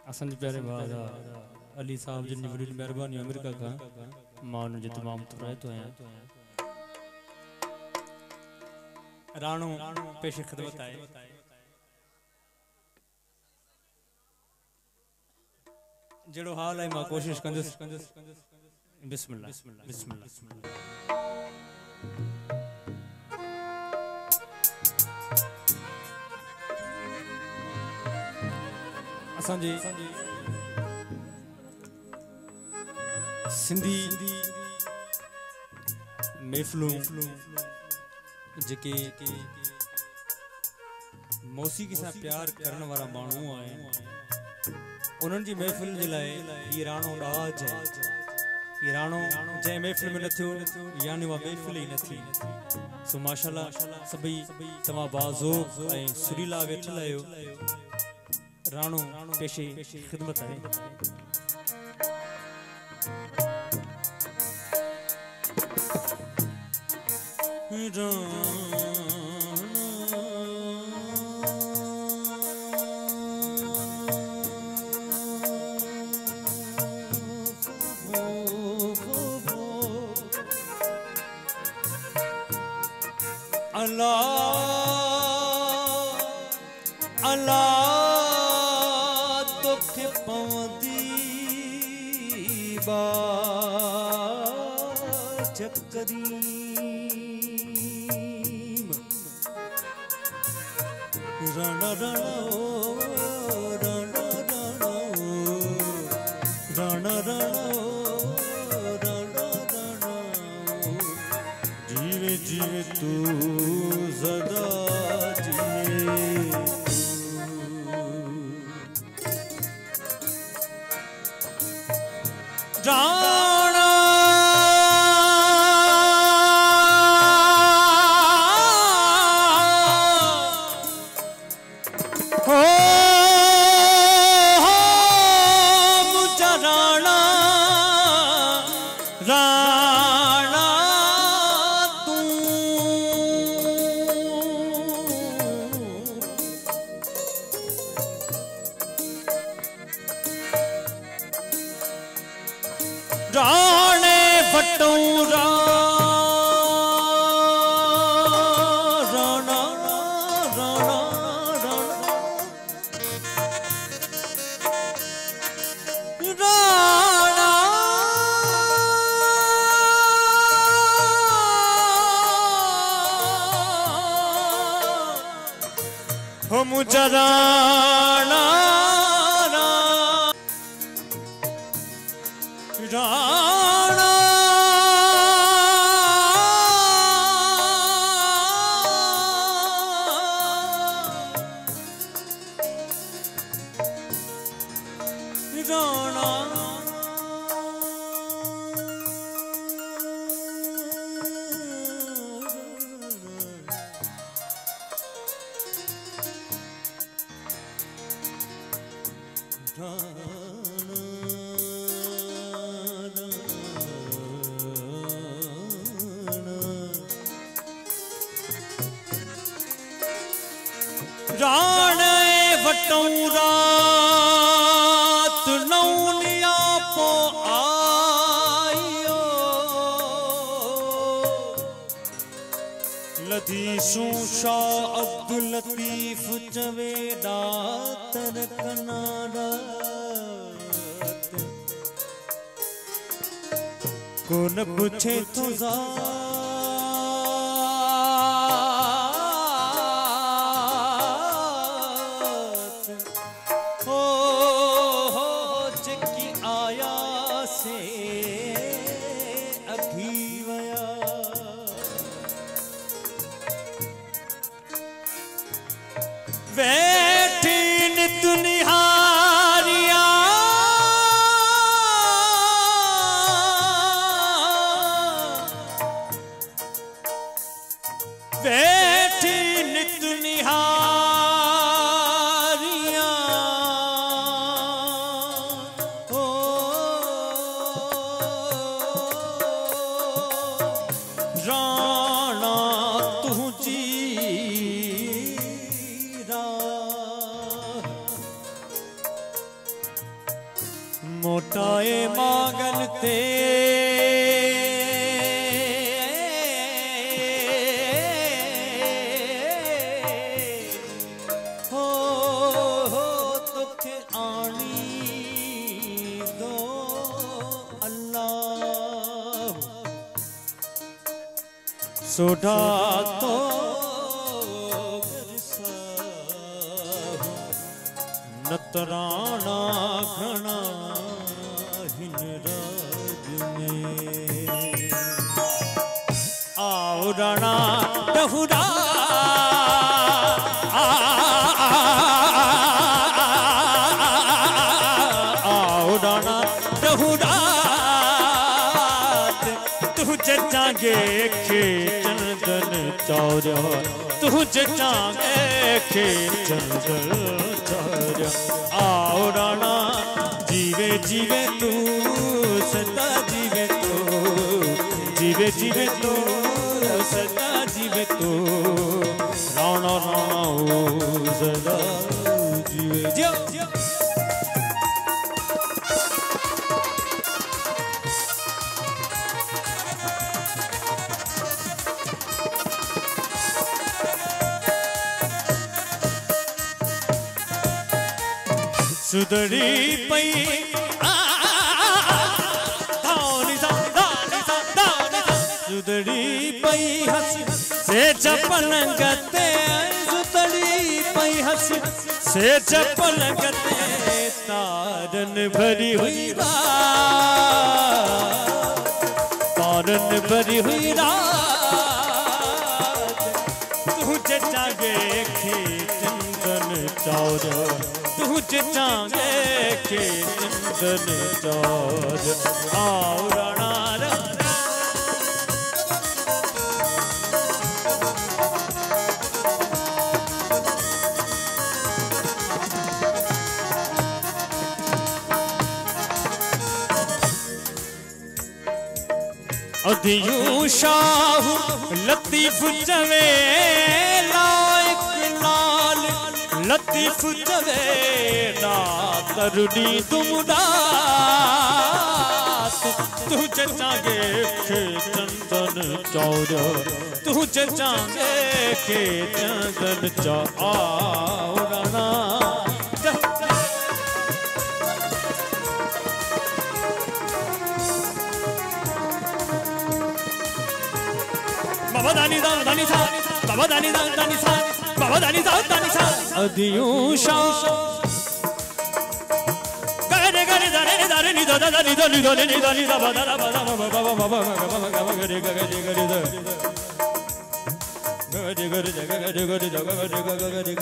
असन प्यारे बाद अली साहब जिन बड़ी मेहरबानी अमेरिका का मान जो तमाम तो रहे तो हैं राणो पेश खिदमत आए जड़ो हाल है मां कोशिश कंदुस बिस्मिल्लाह बिस्मिल्लाह असांजे सिंधी महफिलों जेके मौसीक़ी से प्यार करने वाला मानू है उन्हनि जी महफिल जे लाए ये राणो डाज है ये राणो जै महफिल में न थियो यानी वा महफिल ही न थी सो माशाल्लाह सभी तमा बाज़ोक ऐं सुरीला वेठल आयो राणो पेशे खिदमत है अल्लाह अल्लाह तोखे पवंदी बा चकरीम रण रण रण रण रण जीवे जीवे तू सदा जीवे राणा हो मुझा राणा राणा तू राणे भट्टों राणा राणा राणा हो मुझा राणा राणा राणे वटों रात नौनिया पो आयो लतीशू शाह अब्दुल लतीफ चवे दातर कनाडा कौन पूछे तो बैठी नित निहारिया बैठी नित निहारिया ओ राणा तुझी मोटाए मांगन ते हो तुखे आनी दो अल्लाह सोढ़ा तो नतराना घना हिन राज में आओ राणा डहुरा आओ राणा डहुरा तू जचांगे खे चंदन चौरा तू जचांगे खे चंदन आओ राणा जीवे जीवे तू सदा जीवे तू जीवे जीवे तू सदा जीवे तू राणा राणा ओ सदा जीवे जियो सुधरी पई सुधरी पई हस से चपलंगते सुधरी पई हस से चपलंगते तारन भरी हुई रात तारन भरी हुई रात तुझे जागे खे चंदन चौरा तुझे चांगे के चंदन चौर आओ राणा अदियूं शाह लतीफ जवे लायक लाल लतीफ जवेदा करुणी तुमदा तुझे चांगे के चंदन चौर तुझे चांगे के चंदन चौर आओ राणा बाबा दानी सा बाबा दानी सा बाबा दानी सा अदियूं शाह गरे गरे दारे दारे नि दादा दानी दानी दानी नि दानी दा बाबा बाबा बाबा बाबा बाबा गरे गरे गरे दा गरे गरे गरे गरे जगा गरे गरे गरे गरे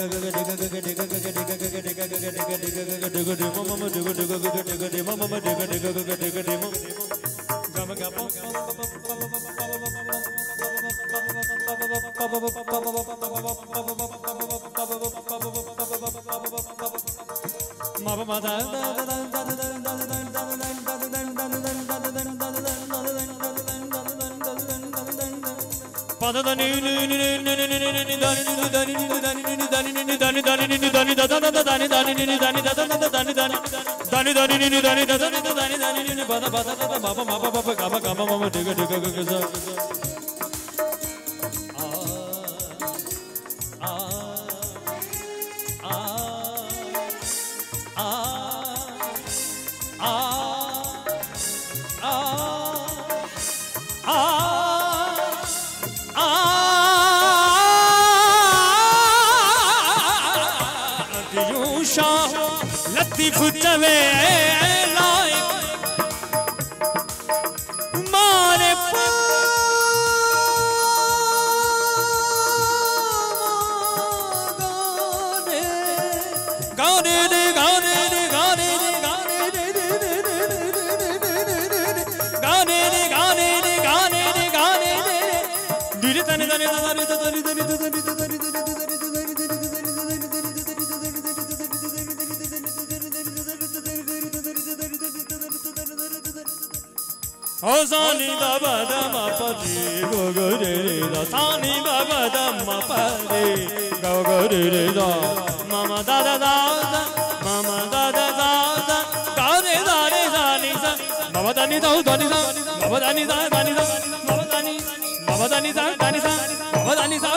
गरे मम्मा गरे गरे मम्मा गरे गरे गम गम लतीफ चवे लायक मारे गाने रे गाने रे गाने रे गाने रे गाने रे गाने रे गाने रे गाने रे धीरे तने तने तने तने तने ओ सानी बाबा दमा परे गो गो रे रे दा सानी बाबा दमा परे गो गो रे रे दा मामा दा दा दा मामा दा दा दा गा रे दा रे सा बाबा दानी सा दानी सा बाबा दानी सा दानी सा बाबा दानी सा दानी सा बाबा दानी सा